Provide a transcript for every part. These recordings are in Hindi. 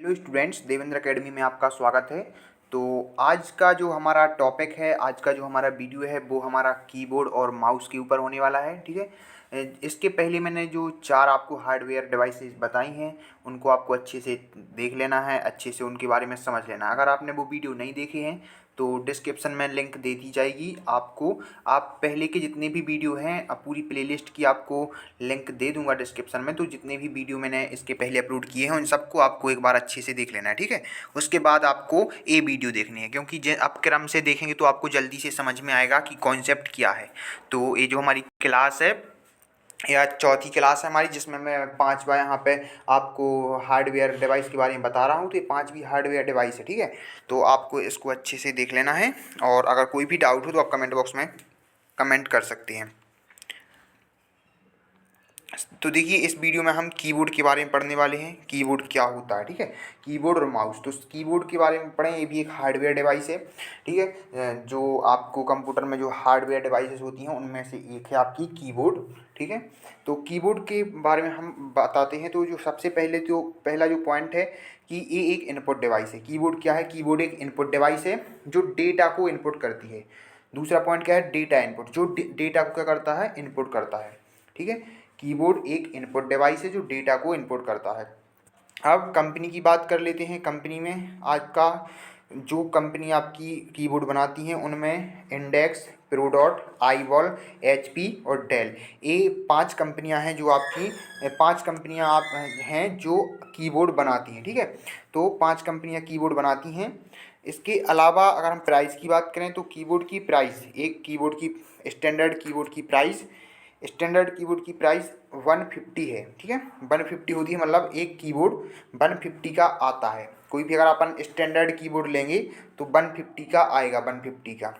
हेलो स्टूडेंट्स, देवेंद्र एकेडमी में आपका स्वागत है। तो आज का जो हमारा टॉपिक है, आज का जो हमारा वीडियो है वो हमारा कीबोर्ड और माउस के ऊपर होने वाला है। ठीक है, इसके पहले मैंने जो 4 आपको हार्डवेयर डिवाइसेस बताई हैं उनको आपको अच्छे से देख लेना है, अच्छे से उनके बारे में समझ लेना है। अगर आपने वो वीडियो नहीं देखे हैं तो डिस्क्रिप्शन में लिंक दे दी जाएगी आपको। आप पहले के जितने भी वीडियो हैं, पूरी प्लेलिस्ट की आपको लिंक दे दूंगा डिस्क्रिप्शन में। तो जितने भी वीडियो मैंने इसके पहले अपलोड किए हैं उन सबको आपको एक बार अच्छे से देख लेना है। ठीक है, उसके बाद आपको ये वीडियो देखनी है, क्योंकि आप क्रम से देखेंगे तो आपको जल्दी से समझ में आएगा कि कॉन्सेप्ट क्या है। तो ये जो हमारी क्लास है या चौथी क्लास है हमारी, जिसमें मैं 5वां यहाँ पे आपको हार्डवेयर डिवाइस के बारे में बता रहा हूँ। तो ये 5वीं हार्डवेयर डिवाइस है। ठीक है, तो आपको इसको अच्छे से देख लेना है और अगर कोई भी डाउट हो तो आप कमेंट बॉक्स में कमेंट कर सकते हैं। तो देखिए, इस वीडियो में हम कीबोर्ड के बारे में पढ़ने वाले हैं। कीबोर्ड क्या होता है, ठीक है, कीबोर्ड और माउस। तो कीबोर्ड के बारे में पढ़ें, ये भी एक हार्डवेयर डिवाइस है। ठीक है, जो आपको कंप्यूटर में जो हार्डवेयर डिवाइसेस होती हैं उनमें से एक है आपकी कीबोर्ड। ठीक है, तो कीबोर्ड के बारे में हम बताते हैं। तो जो सबसे पहले तो पहला जो पॉइंट है कि ये एक इनपुट डिवाइस है। कीबोर्ड क्या है? कीबोर्ड एक इनपुट डिवाइस है जो डेटा को इनपुट करती है। दूसरा पॉइंट क्या है? डेटा इनपुट, जो डेटा को क्या करता है? इनपुट करता है। ठीक है, कीबोर्ड एक इनपुट डिवाइस है जो डेटा को इनपुट करता है। अब कंपनी की बात कर लेते हैं। कंपनी में आज का जो कंपनी आपकी कीबोर्ड बनाती हैं उनमें इंडेक्स, प्रोडॉट, आईवॉल, एचपी और डेल, ये 5 कंपनियां हैं जो आपकी 5 कंपनियां आप हैं जो कीबोर्ड बनाती हैं। ठीक है, तो 5 कंपनियां कीबोर्ड बनाती हैं। इसके अलावा अगर हम प्राइस की बात करें तो कीबोर्ड की प्राइस, एक कीबोर्ड की स्टैंडर्ड कीबोर्ड की प्राइस 150 है। ठीक है, 150 होती है, मतलब एक कीबोर्ड 150 का आता है। कोई भी अगर अपन स्टैंडर्ड कीबोर्ड लेंगे तो 150 का आएगा, 150 का।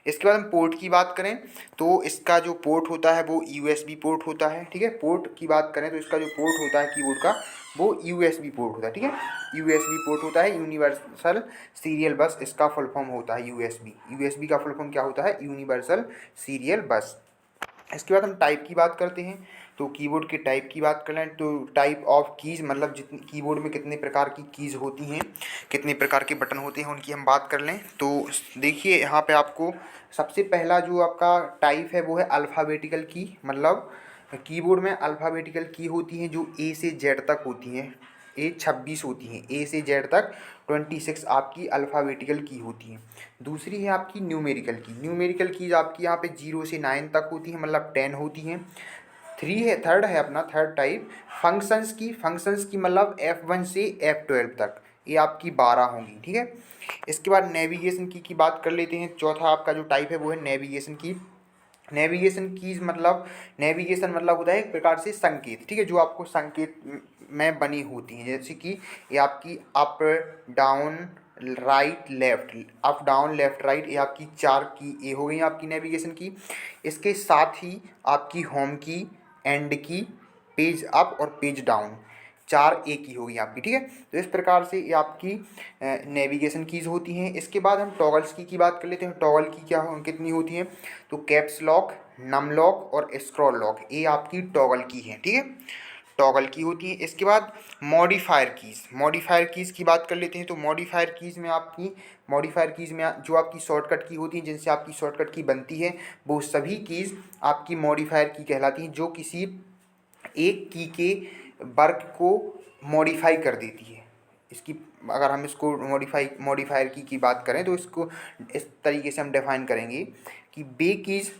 इसके बाद हम पोर्ट की बात करें तो इसका जो पोर्ट होता है वो यूएसबी पोर्ट होता है। ठीक है, पोर्ट की बात करें तो इसका जो पोर्ट होता है कीबोर्ड का वो यूएसबी पोर्ट होता है। ठीक है, यूएसबी पोर्ट होता है, यूनिवर्सल सीरियल बस इसका फुल फॉर्म होता है यूएसबी। यूएसबी का फुल फॉर्म क्या होता है? यूनिवर्सल सीरियल बस। इसके बाद हम टाइप की बात करते हैं। तो कीबोर्ड के टाइप की बात करें तो टाइप ऑफ कीज़, मतलब जितनी कीबोर्ड में कितने प्रकार की कीज़ होती हैं, कितने प्रकार के बटन होते हैं, उनकी हम बात कर लें तो देखिए यहाँ पे आपको सबसे पहला जो आपका टाइप है वो है अल्फ़ाबेटिकल की। मतलब कीबोर्ड में अल्फ़ाबेटिकल की होती हैं जो ए से जेड तक होती हैं। ए 26 होती हैं, ए से जेड तक 26 आपकी अल्फ़ाबेटिकल की होती हैं। दूसरी है आपकी न्यूमेरिकल की। न्यूमेरिकल कीज आपकी यहाँ पे 0 से 9 तक होती हैं, मतलब 10 होती हैं। थर्ड है अपना थर्ड टाइप फंक्शंस की मतलब F1 से F12 तक, ये आपकी 12 होंगी। ठीक है, इसके बाद नेविगेशन की बात कर लेते हैं। चौथा आपका जो टाइप है वो है नेविगेशन की। नेविगेशन मतलब होता है एक प्रकार से संकेत। ठीक है, जो आपको संकेत में बनी होती हैं, जैसे कि ये आपकी up down right left, up down left right, ये आपकी 4 की ये हो गई आपकी नेविगेशन की। इसके साथ ही आपकी होम की, एंड की, पेज अप और पेज डाउन, 4 एक ही होगी आपकी। ठीक है, तो इस प्रकार से ये आपकी नेविगेशन कीज़ होती हैं। इसके बाद हम टॉगल्स की बात कर लेते हैं। टॉगल की कितनी होती हैं? तो कैप्स लॉक, नम लॉक और स्क्रॉल लॉक, ये आपकी टॉगल की हैं। ठीक है, टॉगल की होती है। इसके बाद मॉडिफायर कीज़ की बात कर लेते हैं। तो मॉडिफायर कीज़ में जो आपकी शॉर्टकट की होती हैं, जिनसे आपकी शॉर्टकट की बनती है, वो सभी कीज़ आपकी मॉडिफायर की कहलाती हैं, जो किसी एक की के वर्क को मॉडिफाई कर देती है। इसकी अगर हम इसको मॉडिफायर की बात करें तो इसको इस तरीके से हम डिफाइन करेंगे कि वे कीज़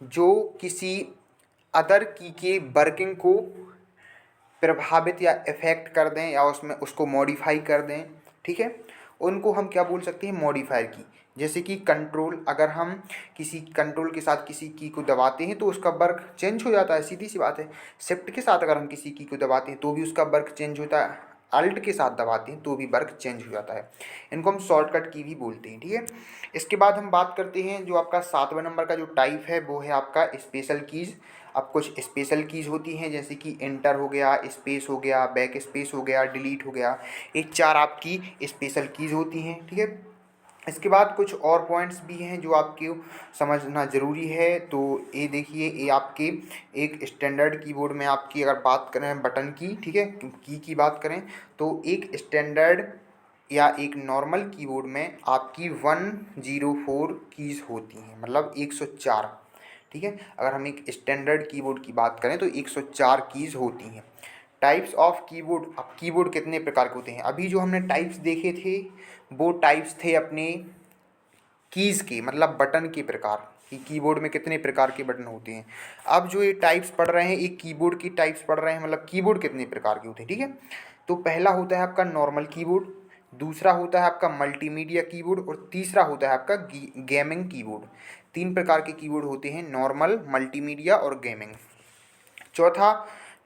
जो किसी अदर की के वर्किंग को प्रभावित या इफ़ेक्ट कर दें या उसमें उसको मॉडिफाई कर दें। ठीक है, उनको हम क्या बोल सकते हैं? मॉडिफायर की। जैसे कि कंट्रोल, अगर हम किसी कंट्रोल के साथ किसी की को दबाते हैं तो उसका वर्क चेंज हो जाता है, सीधी सी बात है। शिफ्ट के साथ अगर हम किसी की को दबाते हैं तो भी उसका वर्क चेंज होता है, अल्ट के साथ दबाते हैं तो भी वर्क चेंज हो जाता है। इनको हम शॉर्टकट की भी बोलते हैं। ठीक है, इसके बाद हम बात करते हैं जो आपका 7वें नंबर का जो टाइप है वो है आपका स्पेशल कीज़। अब कुछ स्पेशल कीज़ होती हैं जैसे कि एंटर हो गया, स्पेस हो गया, बैक स्पेस हो गया, डिलीट हो गया, ये 4 आपकी स्पेशल कीज़ होती हैं। ठीक है, इसके बाद कुछ और पॉइंट्स भी हैं जो आपको समझना ज़रूरी है। तो ये देखिए, ये आपके एक स्टैंडर्ड कीबोर्ड में आपकी अगर बात करें बटन की, ठीक है, की बात करें तो एक स्टैंडर्ड या एक नॉर्मल कीबोर्ड में आपकी 104 कीज़ होती हैं, मतलब 104, ठीक है। अगर हम एक स्टैंडर्ड कीबोर्ड की बात करें तो 104 कीज़ होती हैं। टाइप्स ऑफ कीबोर्ड, अब कीबोर्ड कितने प्रकार के होते हैं? अभी जो हमने टाइप्स देखे थे वो टाइप्स थे अपने कीज़ के, मतलब बटन के प्रकार, कि कीबोर्ड में कितने प्रकार के बटन होते हैं। अब जो ये टाइप्स पढ़ रहे हैं, एक कीबोर्ड की टाइप्स पढ़ रहे हैं, मतलब कीबोर्ड कितने प्रकार के होते हैं, ठीक है। तो पहला होता है आपका नॉर्मल कीबोर्ड, दूसरा होता है आपका मल्टीमीडिया कीबोर्ड और तीसरा होता है आपका गेमिंग कीबोर्ड। तीन प्रकार के कीबोर्ड होते हैं, नॉर्मल, मल्टीमीडिया और गेमिंग। चौथा,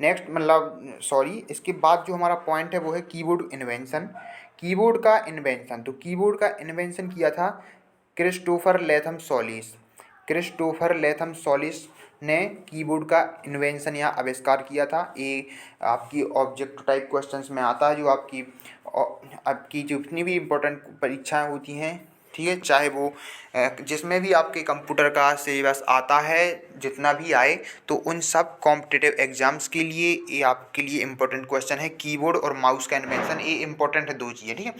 नेक्स्ट मतलब सॉरी, इसके बाद जो हमारा पॉइंट है वो है कीबोर्ड इन्वेंशन। कीबोर्ड का इन्वेंशन, तो कीबोर्ड का इन्वेंशन किया था Christopher Latham Solis. Christopher Latham Solis ने कीबोर्ड का इन्वेंशन या आविष्कार किया था। ये आपकी ऑब्जेक्ट टाइप क्वेश्चंस में आता है, जो आपकी जितनी भी इम्पोर्टेंट परीक्षाएं होती हैं, ठीक है, चाहे वो जिसमें भी आपके कंप्यूटर का सिलेबस आता है, जितना भी आए, तो उन सब कॉम्पिटिटिव एग्जाम्स के लिए ये आपके लिए इम्पोर्टेंट क्वेश्चन है। कीबोर्ड और माउस का इन्वेंशन, ये इम्पोर्टेंट है, दो चीज़ें, ठीक है।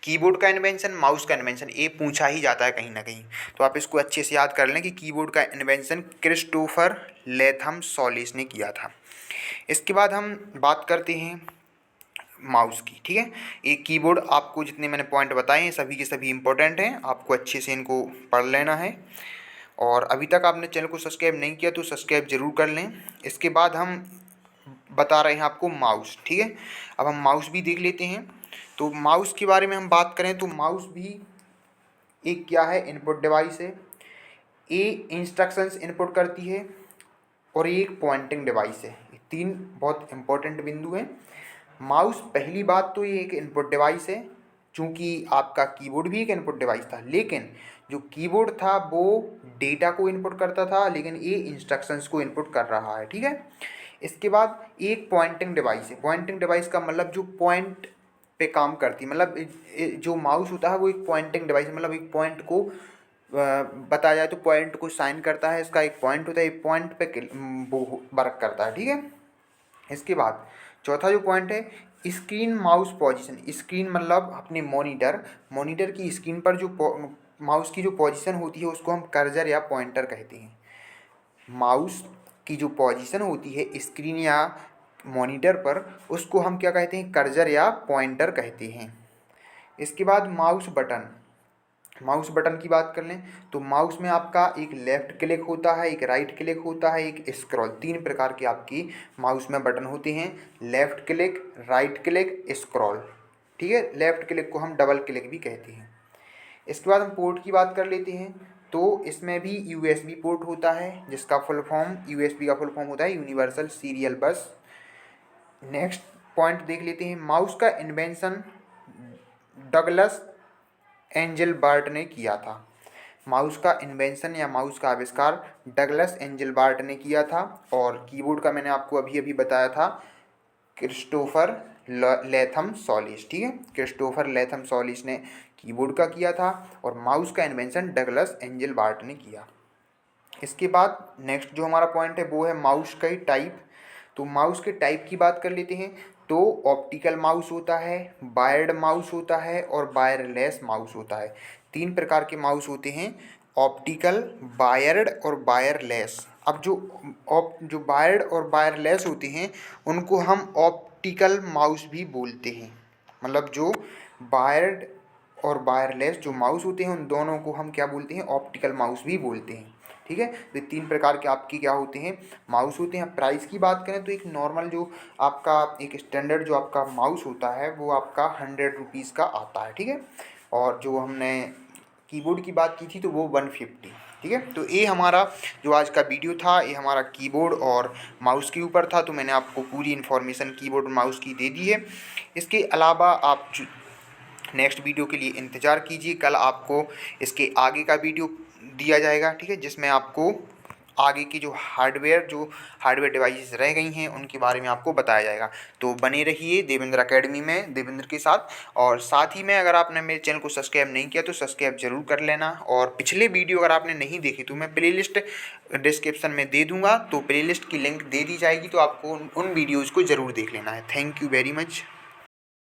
कीबोर्ड का इन्वेंशन, माउस का इन्वेंशन, ये पूछा ही जाता है कहीं ना कहीं, तो आप इसको अच्छे से याद कर लें कि कीबोर्ड का इन्वेंशन क्रिस्टोफर लेथम सॉलिस ने किया था। इसके बाद हम बात करते हैं माउस की, ठीक है। एक कीबोर्ड, आपको जितने मैंने पॉइंट बताए हैं सभी के सभी इंपॉर्टेंट हैं, आपको अच्छे से इनको पढ़ लेना है। और अभी तक आपने चैनल को सब्सक्राइब नहीं किया तो सब्सक्राइब जरूर कर लें। इसके बाद हम बता रहे हैं आपको माउस, ठीक है। अब हम माउस भी देख लेते हैं। तो माउस के बारे में हम बात करें तो माउस भी एक क्या है, इनपुट डिवाइस है। ए इंस्ट्रक्शंस इनपुट करती है और ये एक पॉइंटिंग डिवाइस है। ये तीन बहुत इंपॉर्टेंट बिंदु हैं। माउस, पहली बात तो ये एक इनपुट डिवाइस है, चूँकि आपका कीबोर्ड भी एक इनपुट डिवाइस था, लेकिन जो कीबोर्ड था वो डेटा को इनपुट करता था, लेकिन ये इंस्ट्रक्शंस को इनपुट कर रहा है, ठीक है। इसके बाद एक पॉइंटिंग डिवाइस है। पॉइंटिंग डिवाइस का मतलब जो पॉइंट पे काम करती है, मतलब जो माउस होता है वो एक पॉइंटिंग डिवाइस है, मतलब एक पॉइंट को बताया जाए तो पॉइंट को साइन करता है। इसका एक पॉइंट होता है, एक पॉइंट पे वो वर्क करता है, ठीक है। इसके बाद चौथा जो पॉइंट है, स्क्रीन माउस पोजीशन। स्क्रीन मतलब अपने मॉनिटर, मॉनिटर की स्क्रीन पर जो माउस की जो पोजीशन होती है उसको हम कर्सर या पॉइंटर कहते हैं। माउस की जो पोजीशन होती है स्क्रीन या मॉनिटर पर, उसको हम क्या कहते हैं, कर्सर या पॉइंटर कहते हैं। इसके बाद माउस बटन। माउस बटन की बात कर लें तो माउस में आपका एक लेफ़्ट क्लिक होता है, एक राइट क्लिक होता है, एक स्क्रॉल, तीन प्रकार के आपकी माउस में बटन होते हैं। Left click, right click, scroll, ठीक है। लेफ़्ट क्लिक को हम डबल क्लिक भी कहते हैं। इसके बाद हम पोर्ट की बात कर लेते हैं। तो इसमें भी यूएसबी पोर्ट होता है, जिसका फुल फॉर्म, यूएसबी का फुल फॉर्म होता है यूनिवर्सल सीरियल बस। नेक्स्ट पॉइंट देख लेते हैं, माउस का इन्वेंशन डगलस एंजेलबर्ट ने किया था। माउस का इन्वेंशन या माउस का आविष्कार डगलस एंजेलबर्ट ने किया था। और कीबोर्ड का मैंने आपको अभी अभी बताया था, क्रिस्टोफर लेथम सॉलिस, ठीक है। क्रिस्टोफर लेथम सॉलिस ने कीबोर्ड का किया था और माउस का इन्वेंशन डगलस एंजेलबर्ट ने किया। इसके बाद नेक्स्ट जो हमारा पॉइंट है वो है माउस का टाइप। तो माउस के टाइप की बात कर लेते हैं। तो ऑप्टिकल माउस होता है, वायर्ड माउस होता है और वायरलेस माउस होता है। तीन प्रकार के माउस होते हैं, ऑप्टिकल, वायर्ड और वायरलेस। अब जो वायर्ड और वायरलेस होते हैं उनको हम ऑप्टिकल माउस भी बोलते हैं। मतलब जो वायर्ड और वायरलेस जो माउस होते हैं उन दोनों को हम क्या बोलते हैं, ऑप्टिकल माउस भी बोलते हैं, ठीक है। तो तीन प्रकार के आपके क्या होते हैं, माउस होते हैं। प्राइस की बात करें तो एक नॉर्मल जो आपका एक स्टैंडर्ड जो आपका माउस होता है वो आपका 100 रुपीज़ का आता है, ठीक है। और जो हमने कीबोर्ड की बात की थी तो वो 150, ठीक है। तो ये हमारा जो आज का वीडियो था ये हमारा कीबोर्ड और माउस के ऊपर था। तो मैंने आपको पूरी इन्फॉर्मेशन कीबोर्ड और माउस की दे दी है। इसके अलावा आप नेक्स्ट वीडियो के लिए इंतज़ार कीजिए। कल आपको इसके आगे का वीडियो दिया जाएगा, ठीक है, जिसमें आपको आगे की जो हार्डवेयर डिवाइसेस रह गई हैं उनके बारे में आपको बताया जाएगा। तो बने रहिए देवेंद्र अकेडमी में देवेंद्र के साथ। और साथ ही में अगर आपने मेरे चैनल को सब्सक्राइब नहीं किया तो सब्सक्राइब जरूर कर लेना। और पिछले वीडियो अगर आपने नहीं देखी तो मैं प्लेलिस्ट डिस्क्रिप्शन में दे दूंगा, तो प्लेलिस्ट की लिंक दे दी जाएगी, तो आपको उन वीडियोज़ को ज़रूर देख लेना है। Thank you very much.